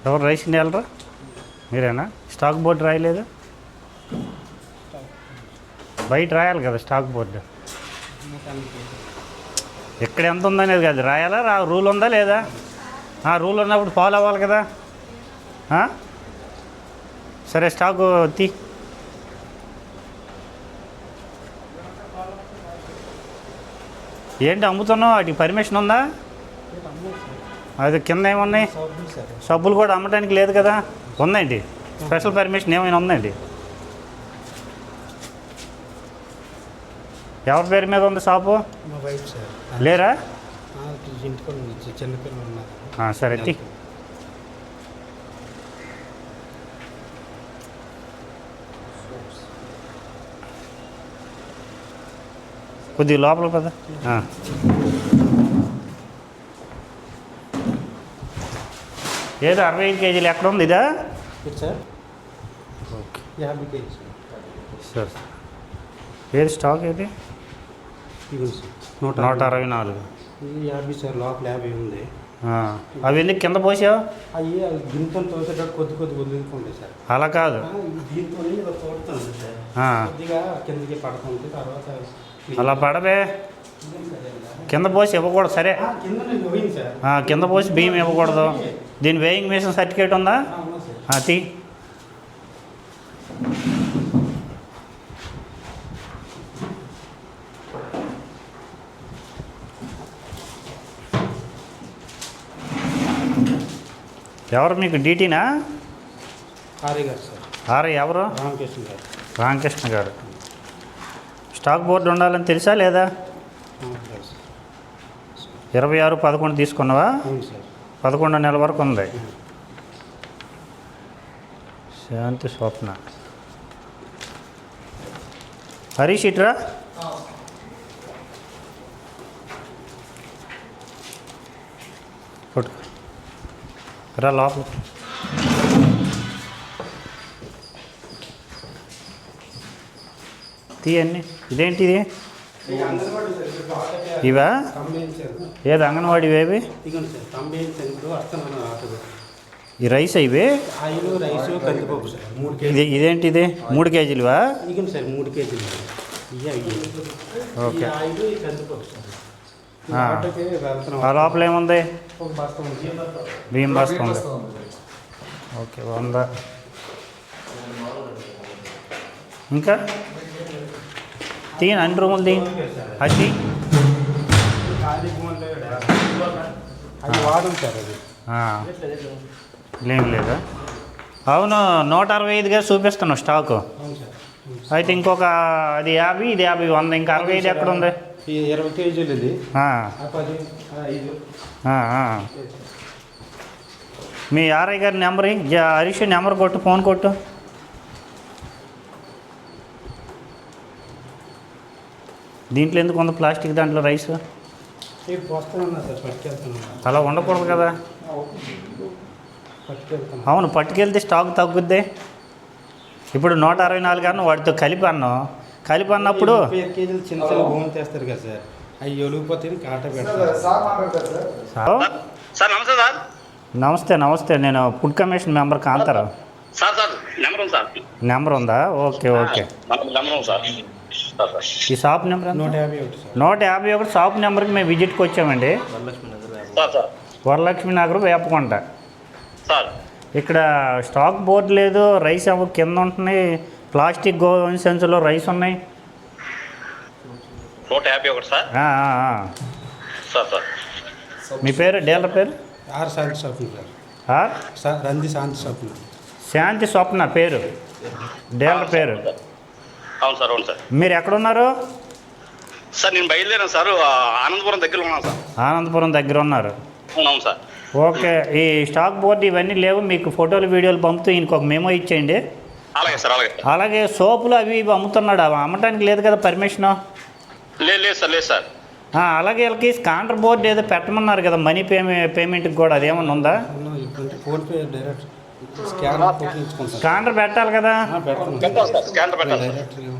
ఎవరు రైసింగ్ వెళ్ళరా మీరేనా? స్టాక్ బోర్డు రాయలేదు? బయట రాయాలి కదా స్టాక్ బోర్డు. ఎక్కడ ఎంత ఉందనేది కాదు, రాయాలా? రూల్ ఉందా లేదా? రూల్ ఉన్నప్పుడు ఫాలో అవ్వాలి కదా. సరే స్టాకు తీ. ఏంటి అమ్ముతున్నావు? వాటికి పర్మిషన్ ఉందా? అది కింద ఏమున్నాయి? సబ్బులు కూడా అమ్మడానికి లేదు కదా. ఉందండి స్పెషల్ పర్మిషన్ ఏమైనా ఉందండి? ఎవరి పేరు మీద ఉంది షాపు? లేరా? సరే తీ. కొద్దిగా లోపల కదా. ఏదో 65 కేజీలు ఎక్కడ ఉంది? ఇదా సార్? Okay 50 KG sir. ఏది స్టాక్ ఏది? 164. 50 సార్, లోపల 50 ఉంది. అవి ఎందుకు కింద పోసావు? అవి దీంతో తోసేటట్టు కొద్ది వదులుకుంటాయి సార్. అలా కాదు, దీంతో తోడుతుంది సార్, కొద్దిగా కిందకి పడుతుంది. తర్వాత అలా పడవే, కింద పోసి ఇవ్వకూడదు. సరే కింద పోసి బియ్యం ఇవ్వకూడదు. దీని వేయింగ్ మిషన్ సర్టిఫికేట్ ఉందా? తీ. ఎవరు మీకు? డీటీనా? ఆర్ఐ గారు సార్. ఆర్ఐ ఎవరు? రామకృష్ణ గారు. రామకృష్ణ గారు. స్టాక్ బోర్డు ఉండాలని తెలుసా లేదా? 26/11 తీసుకున్నావా? 11వ నెల వరకు ఉంది. శాంతి స్వప్న. హరీష్ ఇట్రా. రా లోపల. తీయండి. ఇదేంటిది? ఇవా? ఏది అంగన్వాడీ ఇవేవి? ఈ రైస్ ఇవి? ఇదేంటి ఇది? 3 కేజీలువా? సార్ 3 కేజీలు. ఓకే. ఆ లోపల ఏముంది? బియ్యం బస్తా ఉంది. ఓకే 100. ఇంకా తీయను, అన్ని రూములు తీయను. అది ఏం లేదా? అవును, 165గా చూపిస్తున్నావు స్టాకు. అయితే ఇంకొక అది 50, ఇది 50, 100, ఇంకా 65 ఎక్కడ ఉంది? 20 కేజీలు ఇది. మీ ఆర్ఐ గారి నెంబర్, హరీష్ నెంబర్ కొట్టు, ఫోన్ కొట్టు. దీంట్లో ఎందుకు ఉంది ప్లాస్టిక్? దాంట్లో రైస్ అలా ఉండకూడదు కదా. అవును, పట్టుకెళ్తే స్టాక్ తగ్గుద్ది. ఇప్పుడు 164 అన్న వాటితో కలిపి అన్నప్పుడు కేజీలు చిన్న చిన్న భూమి తెస్తారు కదా సార్, అవి ఒలిగిపోతే కాట పెడతారు. నమస్తే. నేను food commission member Kantharao. Number ఉందా? ఓకే. ఈ షాప్ నెంబర్ 151. షాప్ నెంబర్కి మేము విజిట్కి వచ్చామండి. వరలక్ష్మి నగర్, వేపకొండ. ఇక్కడ స్టాక్ బోర్డు లేదు, రైస్ ఏమో కింద ఉంటున్నాయి. ప్లాస్టిక్ గోధుమ సంచులో రైస్ ఉన్నాయి. 151 సార్. మీ పేరు? డీలర్ పేరు? శాంతి స్వప్న. శాంతి స్వప్న పేరు, డీలర్ పేరు. అవును సార్. మీరు ఎక్కడున్నారు సార్? నేను బయలుదేరాను సార్, ఆనందపురం దగ్గర ఉన్నాను సార్. ఆనందపురం దగ్గర ఉన్నారు. అవును సార్. ఓకే. ఈ స్టాక్ బోర్డు ఇవన్నీ లేవు, మీకు ఫోటోలు వీడియోలు పంపుతూ ఈయనకు ఒక మెమో ఇచ్చేయండి. అలాగే సార్. అలాగే సోపులు అవి అమ్ముతున్నాడు, అవి అమ్మటానికి లేదు కదా పర్మిషను? లేదు సార్. అలాగే వీళ్ళకి స్కానర్ బోర్డు ఏదో పెట్టమన్నారు కదా, మనీ పేమెంట్కి కూడా, అదేమన్నా ఉందా? Scanner photo ఇచ్చుకుంటాను. స్కానర్ పెట్టాలి కదా. పెడతాను పెట్టాలి సార్, స్కానర్ పెట్టాలి సార్. డైరెక్ట్గా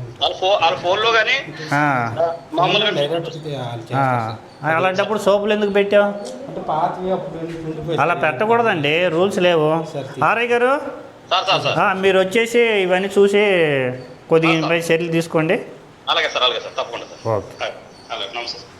వాళ్ళ ఫోన్లో కానీ మామూలుగా డైరెక్ట్గా అలాంటప్పుడు సోపులు ఎందుకు పెట్టావు? అంటే పాతవి అప్పుడు ఉండిపోయి అలా పెట్టకూడదండి, రూల్స్ లేవు. ఆర్ఐ గారు సార్ సార్ సార్ మీరు వచ్చేసి ఇవన్నీ చూసి కొద్దిగా పై చర్యలు తీసుకోండి. అలాగే సార్ తప్పకుండా సార్. ఓకే. అలాగే నమస్తే సార్.